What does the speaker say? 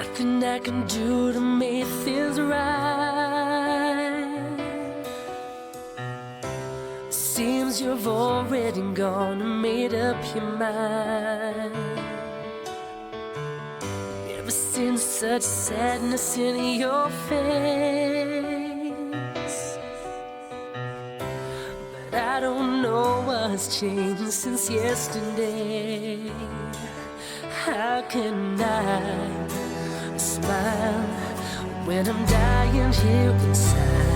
Nothing I can do to make things right. Seems you've already gone and made up your mind. Never seen such sadness in your face, but I don't know what's changed since yesterday. How can I smile when I'm dying here inside?